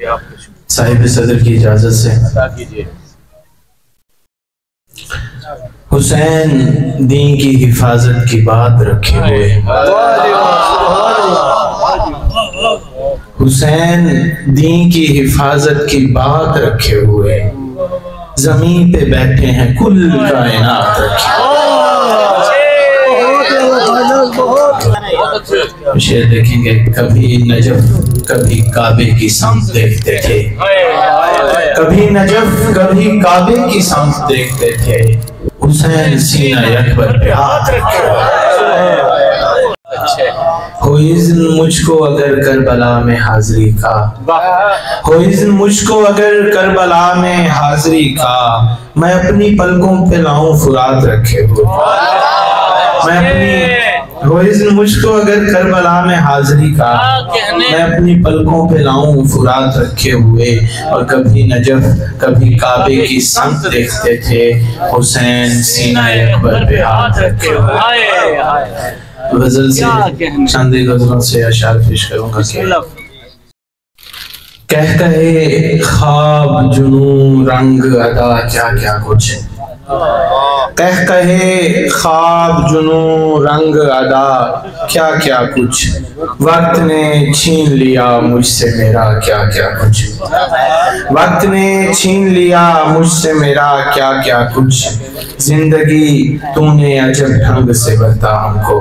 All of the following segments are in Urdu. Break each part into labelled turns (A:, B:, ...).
A: صاحب صدر کی اجازت سے حسین دین کی حفاظت کی بات رکھے ہوئے، حسین دین کی حفاظت کی بات رکھے ہوئے زمین پہ بیٹھے ہیں کل کائنات رکھے ہوئے۔ شعر دیکھیں گے، کبھی نجف کبھی کعبے کی سمت دیکھتے تھے، کبھی نجف کبھی کعبے کی سمت دیکھتے تھے، حسین سینہ اکبر پہ ہاتھ رکھے ہو اذن مجھ کو اگر کربلا میں حاضری کا، ہو اذن مجھ کو اگر کربلا میں حاضری کا، میں اپنی پلکوں پہ لاؤں فرات رکھے ہوئے، میں اپنی ہو اذن مجھ کو اگر کربلا میں حاضری کا، میں اپنی پلکوں پہ لاؤں فرات رکھے ہوئے، اور کبھی نجف کبھی کعبے کی سمت دیکھتے تھے، حسین سینہ اکبر پہ ہاتھ رکھے ہوئے۔ غزل سے چند غزلوں سے اشعار پیش کروں گا کہ کہے خواب جنوں رنگ ادا کیا کیا کچھ، کہے خواب جنوں رنگ ادا کیا کیا کچھ، وقت نے چھین لیا مجھ سے میرا کیا کیا کچھ، وقت نے چھین لیا مجھ سے میرا کیا کیا کچھ، زندگی تو نے عجب ڈھنگ سے برتا ہم کو،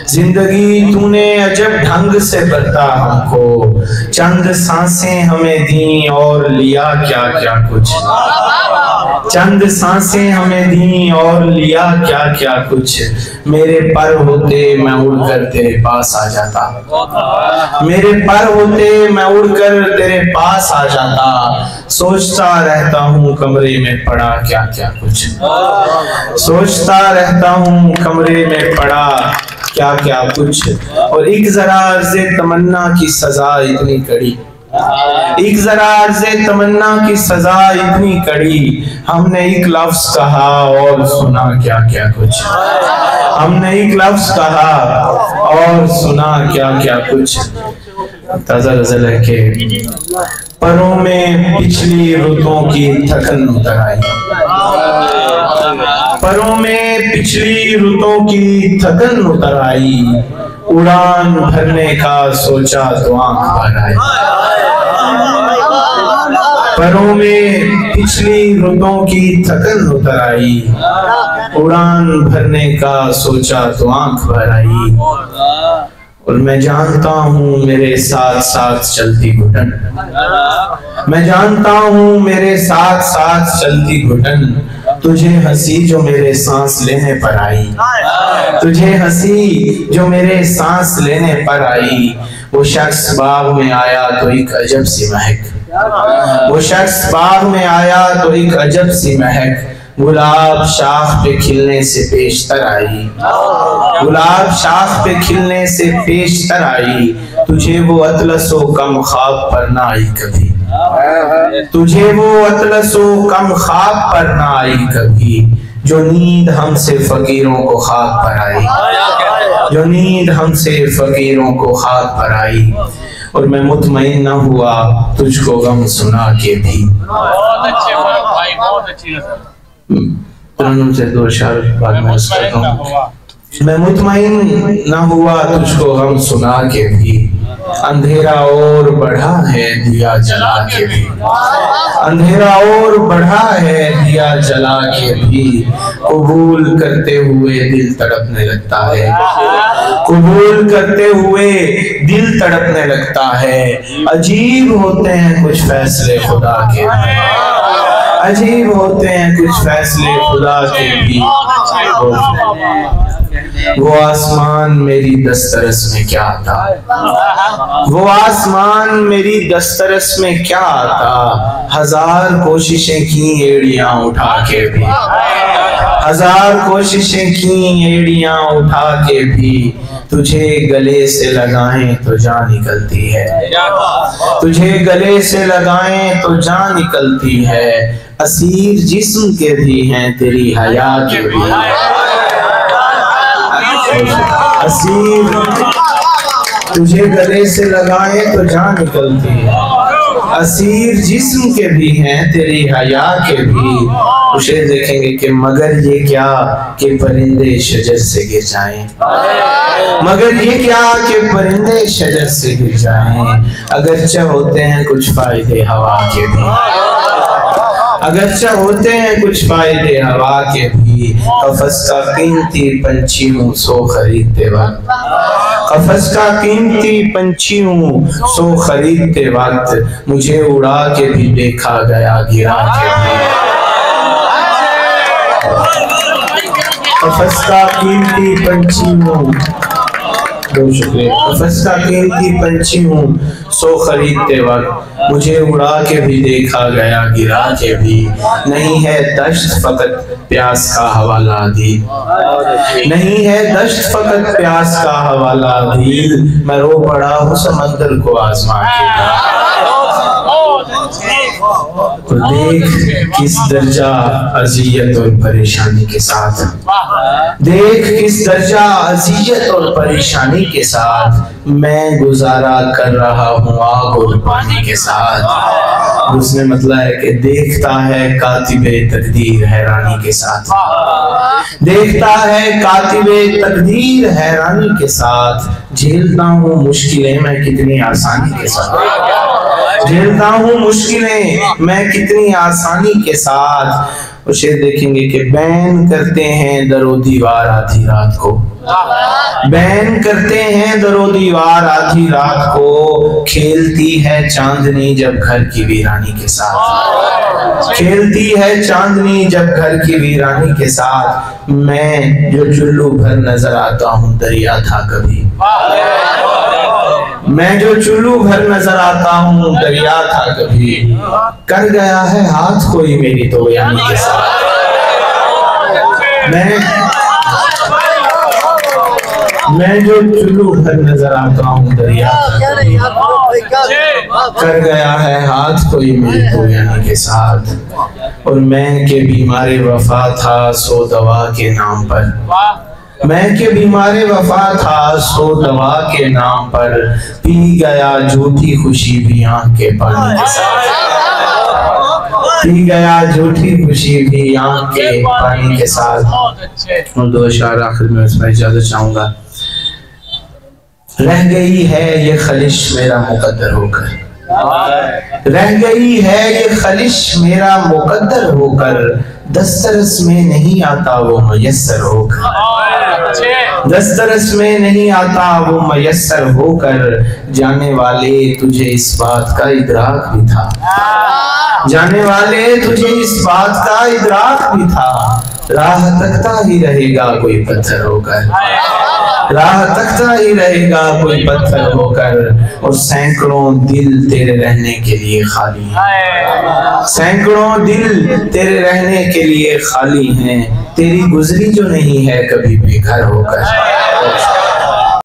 A: زندگی تو نے عجب ڈھنگ سے برتا ہم کو، چند سانسیں ہمیں دیں اور لیا کیا کیا کچھ، چند سانسیں ہمیں دیں اور لیا کیا کیا کچھ، میرے پر ہوتے میں اڑ کر تیرے پاس آ جاتا، میرے پر ہوتے میں اڑ کر تیرے پاس آ جاتا، سوچتا رہتا ہوں کمرے میں پڑا کیا کیا کچھ، سوچتا رہتا ہوں کمرے میں پڑا کیا کیا کچھ، اور ایک ذرا عرض تمنا کی سزا اتنی کڑی، ایک ذرا عرض تمنا کی سزا اتنی کڑی، ہم نے ایک لفظ کہا اور سنا کیا کیا کچھ، ہم نے ایک لفظ کہا اور سنا کیا کیا کچھ۔ تازہ غزل ہے کہ پروں میں پچھلی رتوں کی تھکن اتر آئی، پروں میں پچھلی رتوں کی تھکن اتر آئی، اڑان بھرنے کا سوچا تو آنکھ بھر آئی، پروں میں پچھلی رتوں کی تھکن اتر آئی، اڑان بھرنے کا سوچا تو آنکھ بھر آئی، اور میں جانتا ہوں میرے ساتھ ساتھ چلتی گھٹن، میں جانتا ہوں میرے ساتھ ساتھ چلتی گھٹن، تجھے ہنسی جو میرے سانس لینے پر آئی، تجھے ہنسی جو میرے سانس لینے پر آئی، وہ شخص باغ میں آیا تو ایک عجب سی مہک، وہ شخص باغ میں آیا تو ایک عجب سی مہک، گلاب شاخ پہ کھلنے سے پیشتر آئی، گلاب شاخ پہ کھلنے سے پیشتر آئی، تجھے وہ اطلس و کم خواب پر نہ آئی کبھی، تجھے وہ اطلس و کم خواب پر نہ آئی کبھی، جو نیند ہم سے فقیروں کو خواب پر آئی، جو نیند ہم سے فقیروں کو خواب پر آئی، اور میں مطمئن نہ ہوا تجھ کو غم سنا کے بھی۔
B: بہت اچھے بھائی، بہت اچھی
A: ترنم سے دو اشعار بعد میں اس کرتا ہوں۔ میں مطمئن نہ ہوا تجھ کو غم سنا کے بھی، اندھیرا اور بڑھا ہے دیا جلا کے بھی، اندھیرا اور بڑھا ہے دیا جلا کے بھی، قبول کرتے ہوئے دل تڑپنے لگتا ہے، قبول کرتے ہوئے دل تڑپنے لگتا ہے، عجیب ہوتے ہیں کچھ فیصلے خدا کے بھی، عجیب ہوتے ہیں کچھ فیصلے خدا کے بھی، وہ آسمان میری دسترس میں کیا تھا، وہ آسمان میری دسترس میں کیا آتا، ہزار کوششیں کی ایڑیاں اٹھا کے بھی، ہزار کوششیں کی ایڑیاں اٹھا کے بھی، تجھے گلے سے لگائیں تو جان نکلتی ہے، تجھے گلے سے لگائیں تو جان نکلتی ہے، اسیر جسم کے بھی ہیں تیری حیا کے بھی، اسیر تجھے گلے سے لگائیں تو جان نکلتی ہے، اسیر جسم کے بھی ہیں تیری حیا کے بھی. شعر دیکھیں گے کہ مگر یہ کیا کہ پرندے شجر سے گر جائیں, مگر یہ کیا کہ پرندے شجر سے گر جائیں, اگرچہ ہوتے ہیں کچھ فائدے ہوا کے بھی, اگرچہ ہوتے ہیں کچھ فائدے ہوا کے بھی. قفس کا قیمتی پنچھی ہوں سو خریدتے وقت, قفس کا قیمتی پنچھی ہوں سو خریدتے وقت, مجھے اڑا کے بھی دیکھا گیا گرا کے بھی. قفس کا قیمتی پنچھی ہوں, بہت شکریہ, قفس کا قیمتی پنچھی ہوں سو خریدتے وقت, مجھے اڑا کے بھی دیکھا گیا گرا کے بھی. نہیں ہے دشت فقط پیاس کا حوالہ دی, نہیں ہے دشت فقط پیاس کا حوالہ دی, میں رو پڑا ہوں سمندر کو آزما کے. تو دیکھ کس درجہ اذیت اور پریشانی کے ساتھ, دیکھ کس درجہ اذیت اور پریشانی کے ساتھ میں گزارا کر رہا ہوں آگ اور پانی کے ساتھ. اس نے مطلب ہے کہ دیکھتا ہے کاتب تقدیر حیرانی کے ساتھ, دیکھتا ہے کاتب تقدیر حیرانی کے ساتھ. جھیلتا ہوں مشکلیں میں کتنی آسانی کے ساتھ, جھیلتا ہوں مشکلیں میں کتنی آسانی کے ساتھ. اور شعر دیکھیں گے کہ بین کرتے ہیں در و دیوار آدھی رات کو, بین کرتے ہیں در و دیوار آدھی رات کو, کھیلتی ہے چاندنی جب گھر کی ویرانی کے ساتھ, کھیلتی ہے چاندنی جب گھر کی ویرانی کے ساتھ. میں جو چلو بھر نظر آتا ہوں دریا تھا کبھی, میں جو چلو بھر نظر آتا ہوں دریا تھا کبھی, کر گیا ہے ہاتھ کوئی میری تو یعنی کے ساتھ. میں جو چلو بھر نظر آتا ہوں دریا تھا کبھی, کر گیا ہے ہاتھ کوئی میری تو یعنی کے ساتھ. اور میں کہ بیمار وفا تھا سو دوا کے نام پر, میں کہ بیمار وفا تھا سو دوا کے نام پر, پی گیا جھوٹی خوشی بھی آنکھ کے پانی کے ساتھ, پی گیا جھوٹی خوشی بھی آنکھ کے پانی کے ساتھ. اور دو اشعار آخر میں اس میں اجازت چاہوں گا. رہ گئی ہے یہ خلش میرا مقدر ہو کر, رہ گئی ہے یہ خلش میرا مقدر ہو کر, دسترس میں نہیں آتا وہ میسر ہو کر, دسترس میں نہیں آتا وہ میسر ہو کر. جانے والے تجھے اس بات کا ادراک بھی تھا, جانے والے تجھے اس بات کا ادراک بھی تھا, راہ تکتا ہی رہے گا کوئی پتھر ہو کر, راہ تکتا ہی رہے گا کوئی پتھر ہو کر. اور سینکڑوں دل تیرے رہنے کے لیے خالی ہیں, سینکڑوں دل تیرے رہنے کے لیے خالی ہیں, تیری گزری جو نہیں ہے کبھی بے گھر ہو کر.